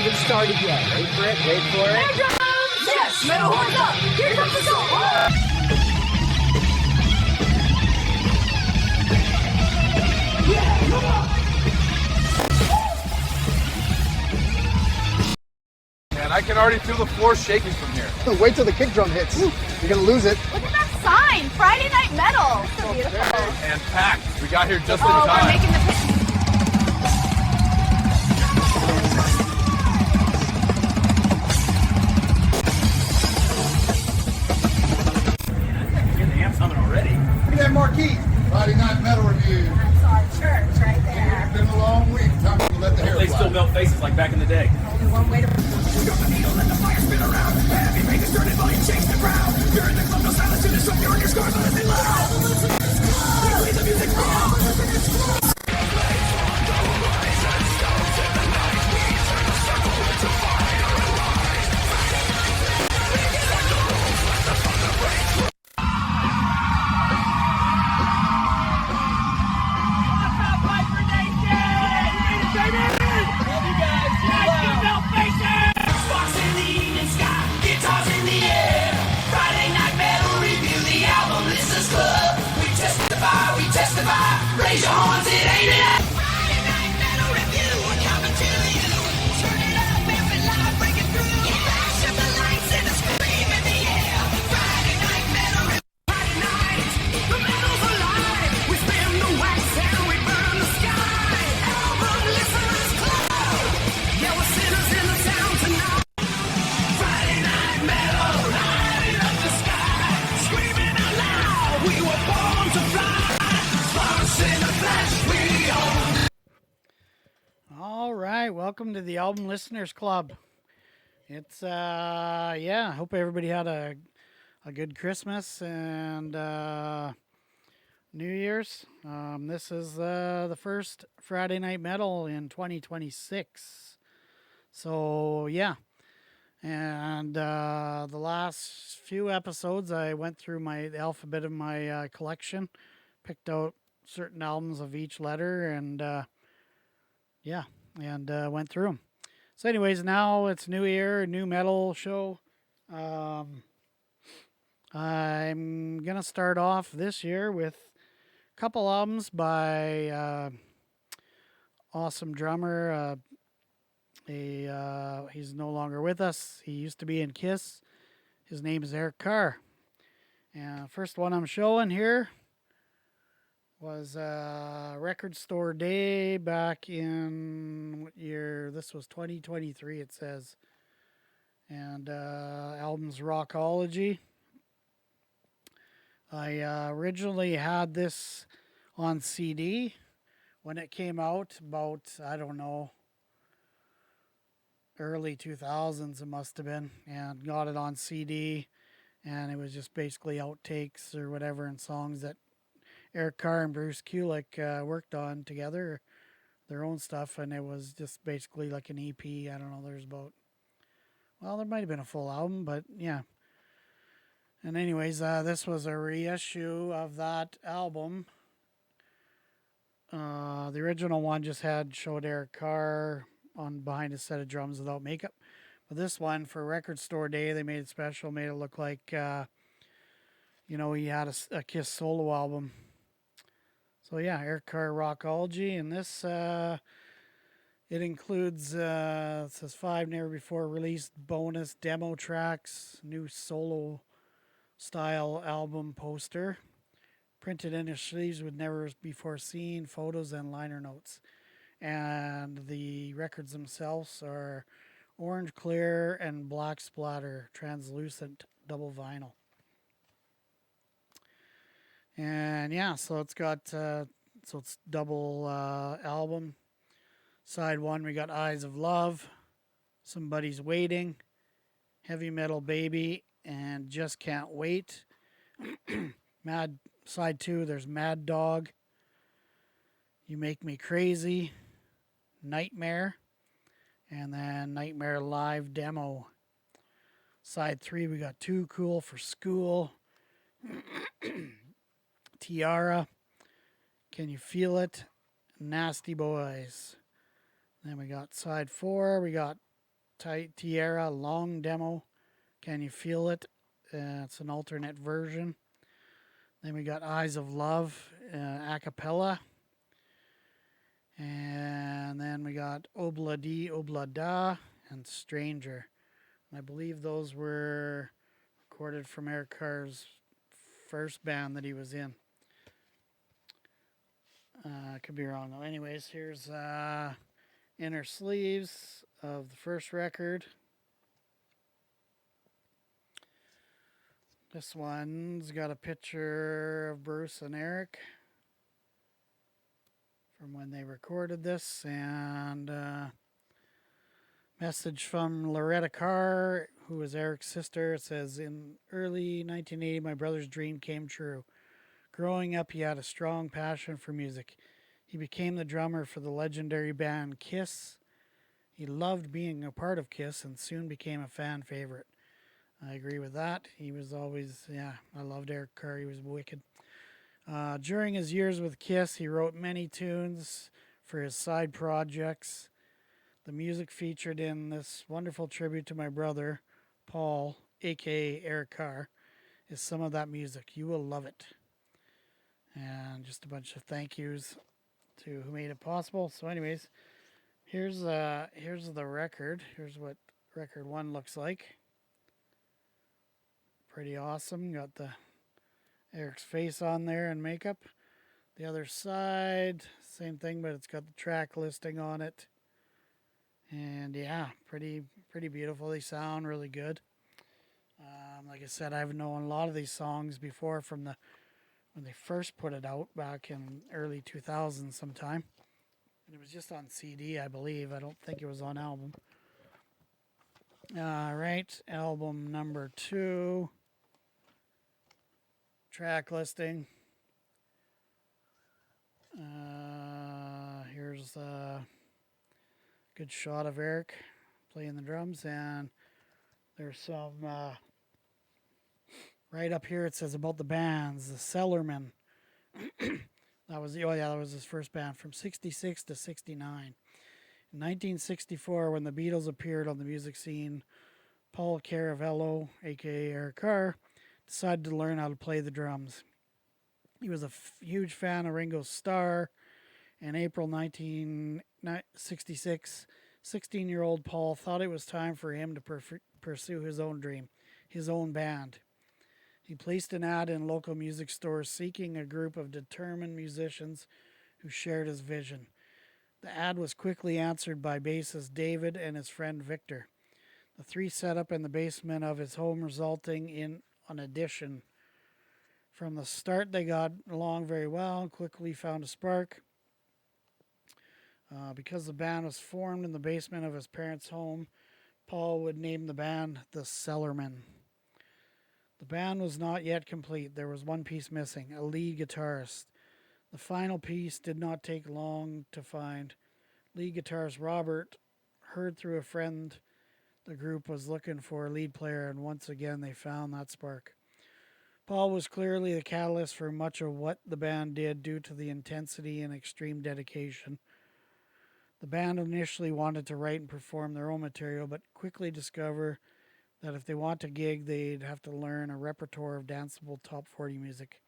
haven't started yet. Wait for it, wait for it. Yes! Metal horns up! Here comes the song! Yeah, come on! Man, I can already feel the floor shaking from here. Wait till the kick drum hits. You're gonna lose it. Look at that sign! Friday Night Metal! So beautiful. And packed. We got here just in Oh, time. we're making the pitch. Already. Look at that marquee. Friday Night Metal Review. That's our church right there. It's been a long week. Time to let the hair They fly. still melt faces like back in the day. Only one way to... Raise your horns, it ain't it. Friday Night Metal Review, we're coming to you. Turn it up, every light breaking through. Flash up the lights and a scream in the air. Friday Night Metal Review. Friday night, the metal's alive. We spin the wax and we burn the sky. Album listeners club. Yeah, we're sinners in the town tonight. Friday Night Metal, lighting up the sky. Screaming out loud, we were born to fly. All right, welcome to the Album Listeners Club. It's yeah, hope everybody had a good Christmas and New Year's. This is the first Friday Night Metal in 2026. So yeah, and the last few episodes I went through the alphabet of my collection, picked out certain albums of each letter, and yeah, and went through them. So anyways, now it's New Year, new metal show. I'm going to start off this year with a couple albums by awesome drummer. He's no longer with us. He used to be in Kiss. His name is Eric Carr. And first one I'm showing here was Record Store Day back in what year? This was 2023, it says. And album's Rockology. I originally had this on CD when it came out about, I don't know, early 2000s it must have been, and got it on CD, and it was just basically outtakes or whatever and songs that Eric Carr and Bruce Kulick worked on together, their own stuff, and it was just basically like an EP. I don't know, there's about, well, there might have been a full album, but yeah. And anyways, this was a reissue of that album. The original one just showed Eric Carr on behind a set of drums without makeup. But this one, for Record Store Day, they made it special, made it look like, he had a Kiss solo album. So yeah, Eric Carr Rockology, and this, it includes, it says 5 never before released bonus demo tracks, new solo style album poster, printed in his sleeves with never before seen photos and liner notes. And the records themselves are orange clear and black splatter, translucent double vinyl. And yeah, so it's got, it's double album. Side 1, we got Eyes of Love, Somebody's Waiting, Heavy Metal Baby, and Just Can't Wait. Side 2, there's Mad Dog, You Make Me Crazy, Nightmare, and then Nightmare Live Demo. Side 3, we got Too Cool for School, Tiara, Can You Feel It, Nasty Boys. Then we got side 4, we got Tierra long demo. Can You Feel It? It's an alternate version. Then we got Eyes of Love, a cappella. And then we got Obla Di Obla Da and Stranger. And I believe those were recorded from Eric Carr's first band that he was in. I could be wrong though. Anyways, here's inner sleeves of the first record. This one's got a picture of Bruce and Eric from when they recorded this, and message from Loretta Carr, who was Eric's sister. It says, in early 1980, my brother's dream came true. Growing up, he had a strong passion for music. He became the drummer for the legendary band Kiss. He loved being a part of Kiss and soon became a fan favorite. I agree with that. He was always, I loved Eric Carr. He was wicked. During his years with Kiss, he wrote many tunes for his side projects. The music featured in this wonderful tribute to my brother, Paul, a.k.a. Eric Carr, is some of that music. You will love it. And just a bunch of thank yous to who made it possible. So anyways, here's the record. Here's what record 1 looks like. Pretty awesome. Got the Eric's face on there and makeup. The other side, same thing, but it's got the track listing on it. And yeah, pretty beautiful. They sound really good. Like I said, I've known a lot of these songs before from when they first put it out back in early 2000s sometime. And it was just on CD, I believe. I don't think it was on album. All right, album number 2. Track listing. Here's a good shot of Eric playing the drums, and there's some right up here. It says about the bands, the Cellarmen. That was his first band from 66 to 69. In 1964, when the Beatles appeared on the music scene, Paul Caravello, aka Eric Carr, decided to learn how to play the drums. He was a huge fan of Ringo's Starr. In April 1966, 16-year-old Paul thought it was time for him to pursue his own dream, his own band. He placed an ad in local music stores seeking a group of determined musicians who shared his vision. The ad was quickly answered by bassist David and his friend Victor. The three set up in the basement of his home, resulting in an audition. From the start, they got along very well and quickly found a spark. Because the band was formed in the basement of his parents' home, Paul would name the band the Cellarmen. The band was not yet complete. There was one piece missing, a lead guitarist. The final piece did not take long to find. Lead guitarist Robert heard through a friend the group was looking for a lead player, and once again they found that spark. Paul was clearly the catalyst for much of what the band did due to the intensity and extreme dedication. The band initially wanted to write and perform their own material, but quickly discovered that if they want to gig, they'd have to learn a repertoire of danceable top 40 music.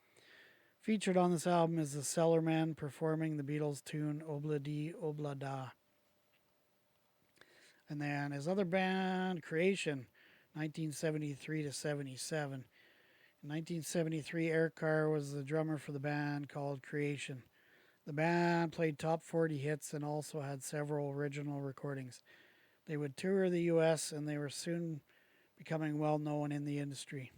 Featured on this album is the Cellarmen performing the Beatles' tune Obla Di Obla Da. And then his other band, Creation, 1973 to 77. In 1973, Eric Carr was the drummer for the band called Creation. The band played top 40 hits and also had several original recordings. They would tour the U.S. and they were soon becoming well known in the industry.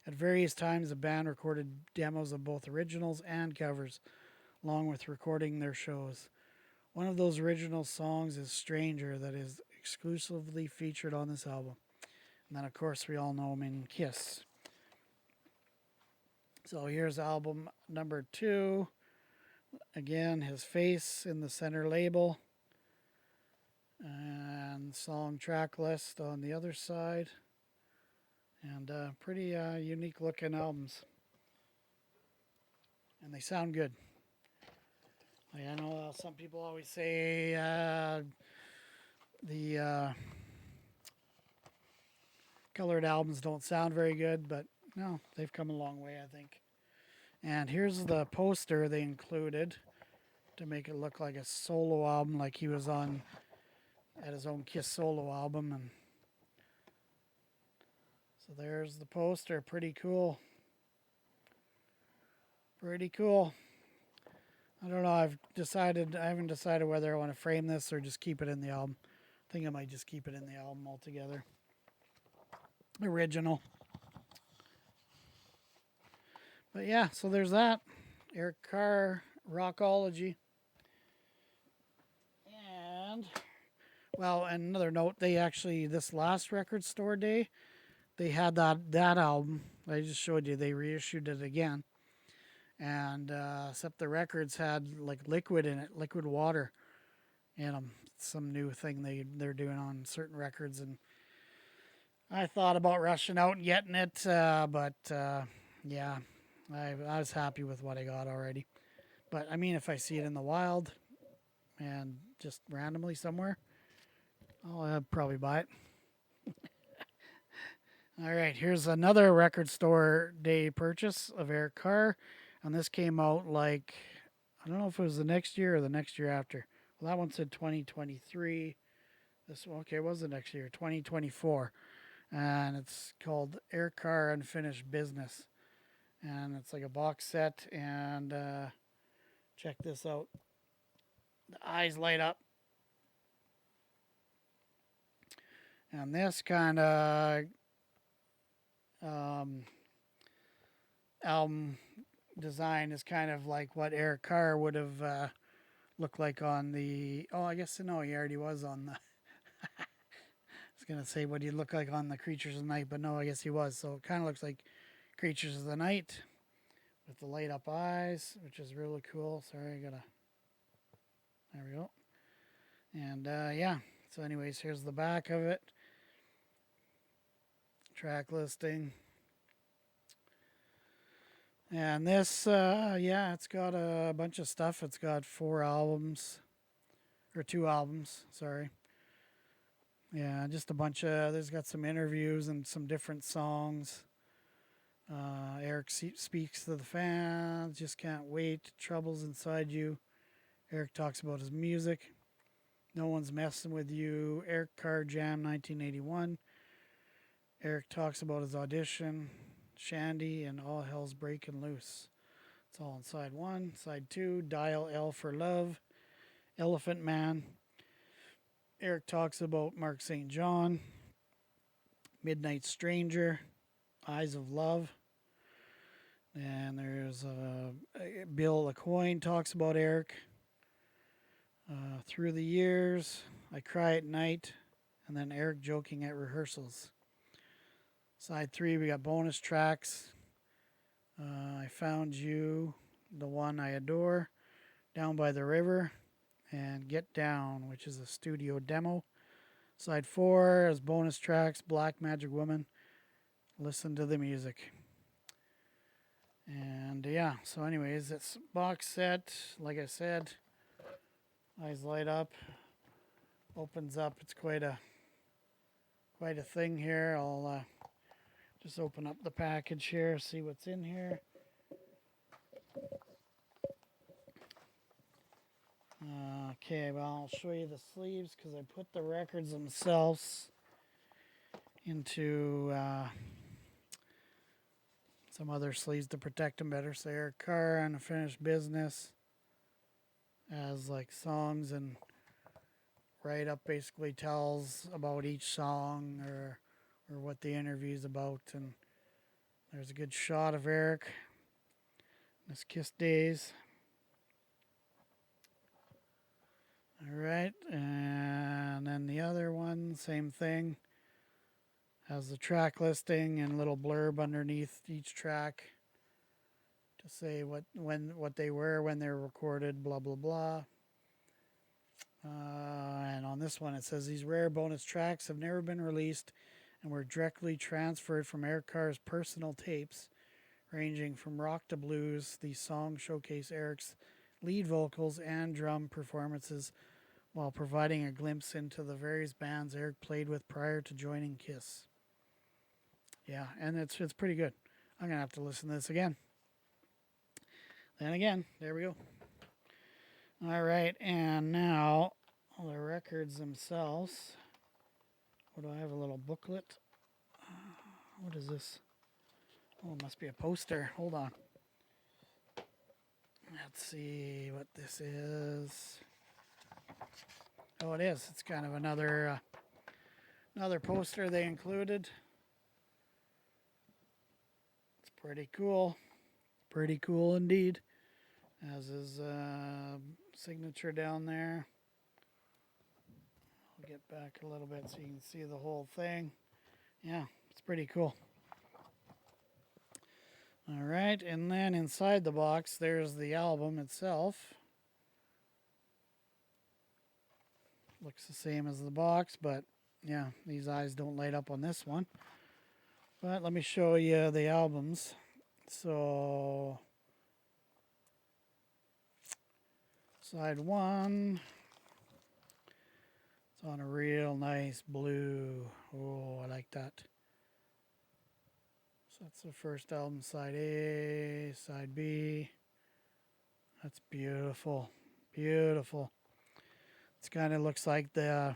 At various times, the band recorded demos of both originals and covers, along with recording their shows. One of those original songs is Stranger, that is exclusively featured on this album. And then, of course, we all know him in Kiss. So here's album number 2. Again, his face in the center label. And song track list on the other side. And pretty unique looking albums. And they sound good. I know some people always say the colored albums don't sound very good, but no, they've come a long way, I think. And here's the poster they included to make it look like a solo album, like he was on at his own Kiss solo album. And so there's the poster. Pretty cool. Pretty cool. I don't know. I haven't decided whether I want to frame this or just keep it in the album. I think I might just keep it in the album altogether. Original. But yeah, so there's that. Eric Carr, Rockology. And, well, another note, they actually, this last record store day, they had that album I just showed you. They reissued it again. And except the records had like liquid in it, liquid water in them. Some new thing they're doing on certain records. And I thought about rushing out and getting it, but yeah, I was happy with what I got already. But I mean, if I see it in the wild and just randomly somewhere, I'll probably buy it. All right, here's another record store day purchase of Eric Carr. And this came out like, I don't know if it was the next year or the next year after. Well, that one said 2023. This one, okay, it was the next year, 2024. And it's called Eric Carr Unfinished Business. And it's like a box set. And check this out. The eyes light up. And this kind of album design is kind of like what Eric Carr would have looked like on the... Oh, I guess no, he already was on the... I was going to say what he'd look like on the Creatures of the Night, but no, I guess he was. So it kind of looks like Creatures of the Night with the light up eyes, which is really cool. Sorry, I gotta... There we go. And yeah, so anyways, here's the back of it. Track listing. And this, yeah, it's got a bunch of stuff. It's got 4 albums, or 2 albums, sorry. Yeah, just a bunch of, there's got some interviews and some different songs. Eric speaks to the fans, just can't wait, troubles inside you. Eric talks about his music. No one's messing with you. Eric Carr Jam 1981. Eric talks about his audition. Shandy and All Hell's Breaking Loose. It's all on side 1. Side 2, Dial L for Love. Elephant Man. Eric talks about Mark St. John. Midnight Stranger. Eyes of Love. And there's Bill LaCoin talks about Eric. Through the Years. I Cry at Night. And then Eric joking at rehearsals. Side 3, we got bonus tracks. I Found You, The One I Adore, Down by the River, and Get Down, which is a studio demo. Side 4 is bonus tracks, Black Magic Woman, Listen to the Music. And yeah, so anyways, it's box set, like I said, eyes light up, opens up. It's quite a thing here. I'll just open up the package here, see what's in here. Okay, well, I'll show you the sleeves because I put the records themselves into some other sleeves to protect them better. So Eric Carr, Unfinished Business, has like songs, and write-up basically tells about each song or what the interview's about. And there's a good shot of Eric in his Kiss days. All right, and then the other one, same thing. Has the track listing and a little blurb underneath each track to say what they were when they were recorded, blah blah blah. And on this one it says these rare bonus tracks have never been released and were directly transferred from Eric Carr's personal tapes, ranging from rock to blues. These songs showcase Eric's lead vocals and drum performances while providing a glimpse into the various bands Eric played with prior to joining Kiss. Yeah, and it's pretty good. I'm gonna have to listen to this again. Then again, there we go. All right, and now the records themselves. What do I have? A little booklet. What is this? Oh, it must be a poster. Hold on. Let's see what this is. Oh, it is. It's kind of another poster they included. It's pretty cool. Pretty cool indeed. As his signature down there. I'll get back a little bit so you can see the whole thing. Yeah, it's pretty cool. All right, and then inside the box, there's the album itself. Looks the same as the box, but yeah, these eyes don't light up on this one. But let me show you the albums. So, side one, it's on a real nice blue. Oh, I like that. So that's the first album, side A, side B. That's beautiful, beautiful. It kind of looks like the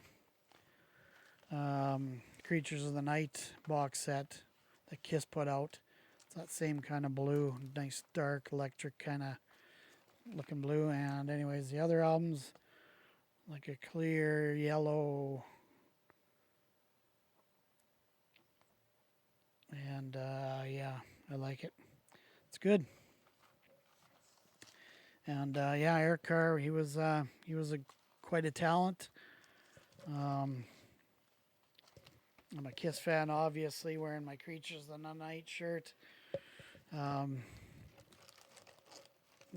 Creatures of the Night box set that Kiss put out. It's that same kind of blue, nice dark electric kind of looking blue. And anyways, the other albums, like a clear yellow. And yeah, I like it. It's good. And yeah, Eric Carr, he was quite a talent. I'm a Kiss fan, obviously, wearing my Creatures of the Night shirt.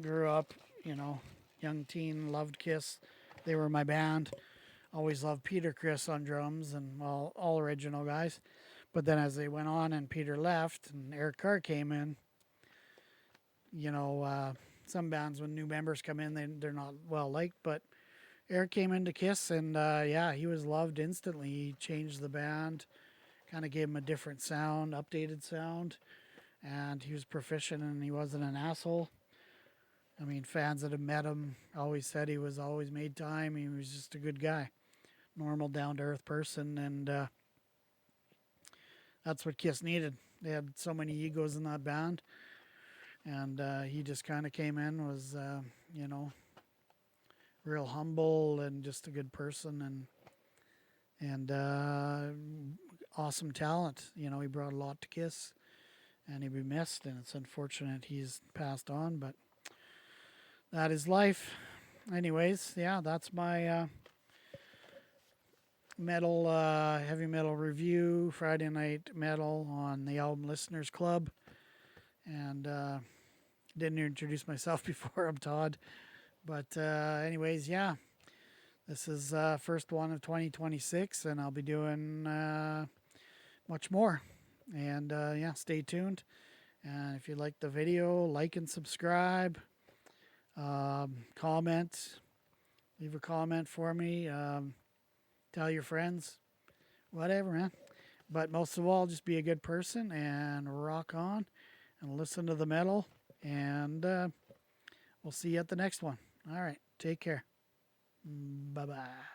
Grew up, young teen, loved Kiss. They were my band. Always loved Peter Criss on drums and all original guys. But then as they went on and Peter left and Eric Carr came in, some bands when new members come in, they're not well liked. But Eric came into Kiss and yeah, he was loved instantly. He changed the band, kind of gave him a different sound, updated sound, and he was proficient and he wasn't an asshole. I mean, fans that have met him always said he was always made time. He was just a good guy, normal, down-to-earth person, and that's what Kiss needed. They had so many egos in that band, and he just kind of came in, was, real humble and just a good person and awesome talent. He brought a lot to Kiss, and he'd be missed, and it's unfortunate he's passed on, but that is life. Anyways, yeah, that's my heavy metal review, Friday Night Metal on the Album Listeners Club. And didn't introduce myself before. I'm Todd. But anyways, yeah, this is first one of 2026, and I'll be doing much more. And yeah, stay tuned. And if you like the video, like and subscribe. Comment. Leave a comment for me. Tell your friends. Whatever, man. But most of all, just be a good person and rock on and listen to the metal. And we'll see you at the next one. All right. Take care. Bye-bye.